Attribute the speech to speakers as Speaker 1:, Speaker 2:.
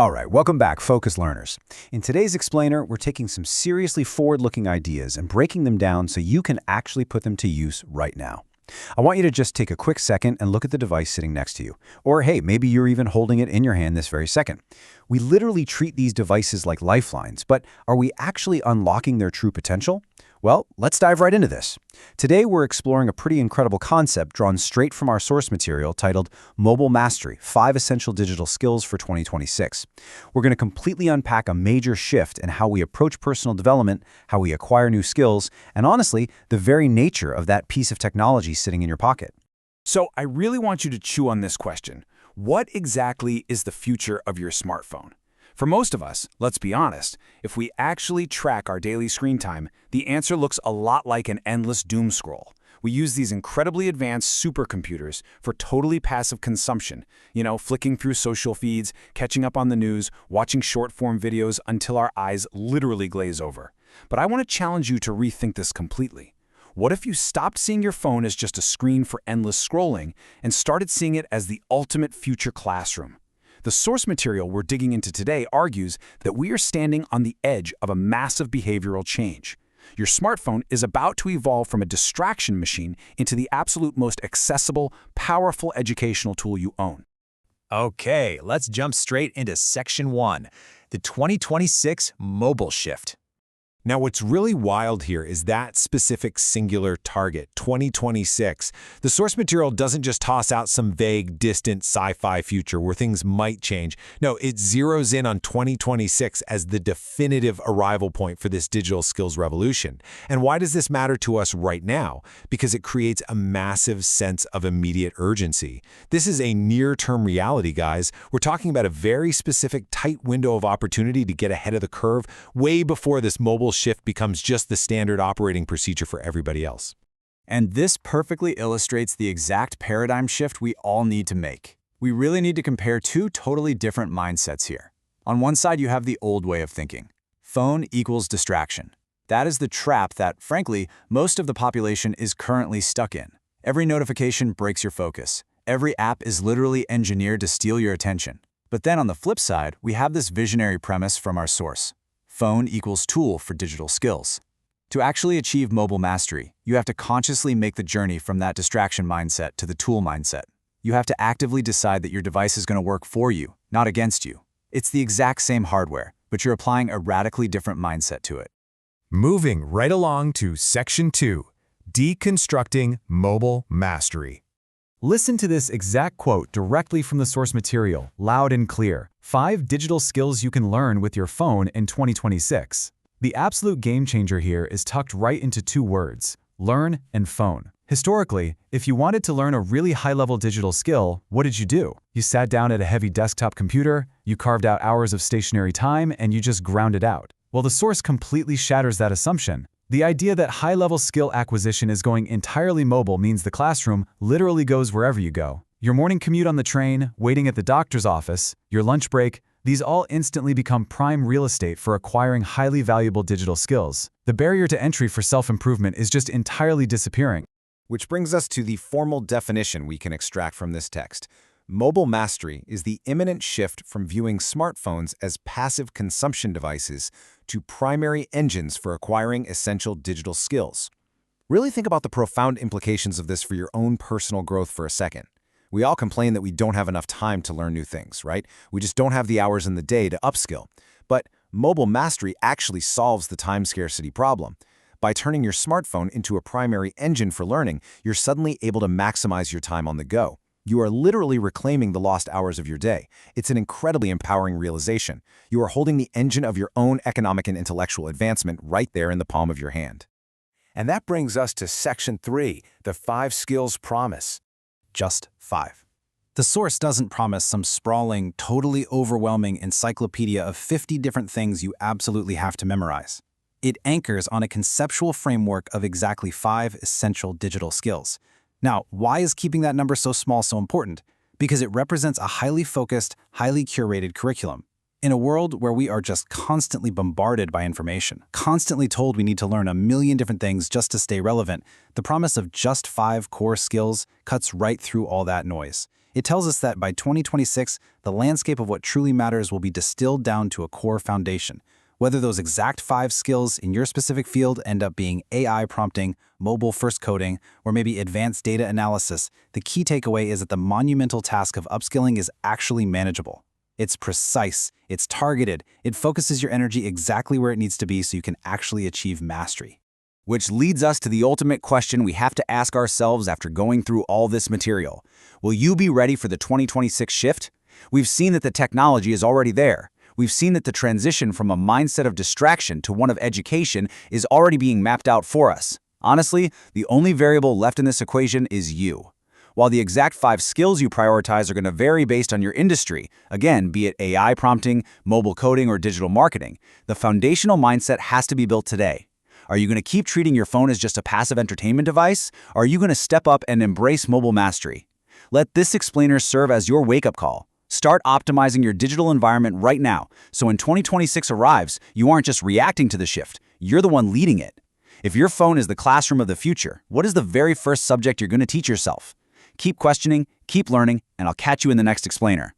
Speaker 1: All right, welcome back, Focus Learners. In today's explainer, we're taking some seriously forward-looking ideas and breaking them down so you can actually put them to use right now. I want you to just take a quick second and look at the device sitting next to you. Or hey, maybe you're even holding it in your hand this very second. We literally treat these devices like lifelines, but are we actually unlocking their true potential? Well, let's dive right into this. Today, we're exploring a pretty incredible concept drawn straight from our source material titled Mobile Mastery, 5 Essential Digital Skills for 2026. We're going to completely unpack a major shift in how we approach personal development, how we acquire new skills, and honestly, the very nature of that piece of technology sitting in your pocket.
Speaker 2: So I really want you to chew on this question. What exactly is the future of your smartphone? For most of us, let's be honest, if we actually track our daily screen time, the answer looks a lot like an endless doom scroll. We use these incredibly advanced supercomputers for totally passive consumption, flicking through social feeds, catching up on the news, watching short-form videos until our eyes literally glaze over. But I want to challenge you to rethink this completely. What if you stopped seeing your phone as just a screen for endless scrolling and started seeing it as the ultimate future classroom? The source material we're digging into today argues that we are standing on the edge of a massive behavioral change. Your smartphone is about to evolve from a distraction machine into the absolute most accessible, powerful educational tool you own.
Speaker 3: Okay, let's jump straight into Section 1, the 2026 mobile shift.
Speaker 4: Now, what's really wild here is that specific singular target, 2026. The source material doesn't just toss out some vague, distant sci-fi future where things might change. No, it zeroes in on 2026 as the definitive arrival point for this digital skills revolution. And why does this matter to us right now? Because it creates a massive sense of immediate urgency. This is a near-term reality, guys. We're talking about a very specific, tight window of opportunity to get ahead of the curve way before this mobile shift becomes just the standard operating procedure for everybody else.
Speaker 3: And this perfectly illustrates the exact paradigm shift we all need to make. We really need to compare two totally different mindsets here. On one side, you have the old way of thinking. Phone equals distraction. That is the trap that, frankly, most of the population is currently stuck in. Every notification breaks your focus. Every app is literally engineered to steal your attention. But then on the flip side, we have this visionary premise from our source. Phone equals tool for digital skills. To actually achieve mobile mastery, you have to consciously make the journey from that distraction mindset to the tool mindset. You have to actively decide that your device is going to work for you, not against you. It's the exact same hardware, but you're applying a radically different mindset to it.
Speaker 4: Moving right along to Section 2, Deconstructing Mobile Mastery.
Speaker 5: Listen to this exact quote directly from the source material, loud and clear. 5 digital skills you can learn with your phone in 2026. The absolute game changer here is tucked right into 2 words, learn and phone. Historically, if you wanted to learn a really high-level digital skill, what did you do? You sat down at a heavy desktop computer, you carved out hours of stationary time, and you just ground it out. Well, the source completely shatters that assumption. The idea that high-level skill acquisition is going entirely mobile means the classroom literally goes wherever you go. Your morning commute on the train, waiting at the doctor's office, your lunch break, these all instantly become prime real estate for acquiring highly valuable digital skills. The barrier to entry for self-improvement is just entirely disappearing.
Speaker 1: Which brings us to the formal definition we can extract from this text. Mobile mastery is the imminent shift from viewing smartphones as passive consumption devices to primary engines for acquiring essential digital skills. Really think about the profound implications of this for your own personal growth for a second. We all complain that we don't have enough time to learn new things, right? We just don't have the hours in the day to upskill. But mobile mastery actually solves the time scarcity problem. By turning your smartphone into a primary engine for learning, you're suddenly able to maximize your time on the go. You are literally reclaiming the lost hours of your day. It's an incredibly empowering realization. You are holding the engine of your own economic and intellectual advancement right there in the palm of your hand.
Speaker 2: And that brings us to Section 3, the 5 skills promise.
Speaker 3: Just 5. The source doesn't promise some sprawling, totally overwhelming encyclopedia of 50 different things you absolutely have to memorize. It anchors on a conceptual framework of exactly 5 essential digital skills. Now, why is keeping that number so small so important? Because it represents a highly focused, highly curated curriculum. In a world where we are just constantly bombarded by information, constantly told we need to learn a million different things just to stay relevant, the promise of just 5 core skills cuts right through all that noise. It tells us that by 2026, the landscape of what truly matters will be distilled down to a core foundation. Whether those exact 5 skills in your specific field end up being AI prompting, mobile-first coding, or maybe advanced data analysis, the key takeaway is that the monumental task of upskilling is actually manageable. It's precise, it's targeted, it focuses your energy exactly where it needs to be so you can actually achieve mastery.
Speaker 2: Which leads us to the ultimate question we have to ask ourselves after going through all this material. Will you be ready for the 2026 shift? We've seen that the technology is already there. We've seen that the transition from a mindset of distraction to one of education is already being mapped out for us. Honestly, the only variable left in this equation is you. While the exact 5 skills you prioritize are going to vary based on your industry, again, be it AI prompting, mobile coding, or digital marketing, the foundational mindset has to be built today. Are you going to keep treating your phone as just a passive entertainment device? Or are you going to step up and embrace mobile mastery? Let this explainer serve as your wake-up call. Start optimizing your digital environment right now, so when 2026 arrives, you aren't just reacting to the shift, you're the one leading it. If your phone is the classroom of the future, what is the very first subject you're going to teach yourself? Keep questioning, keep learning, and I'll catch you in the next explainer.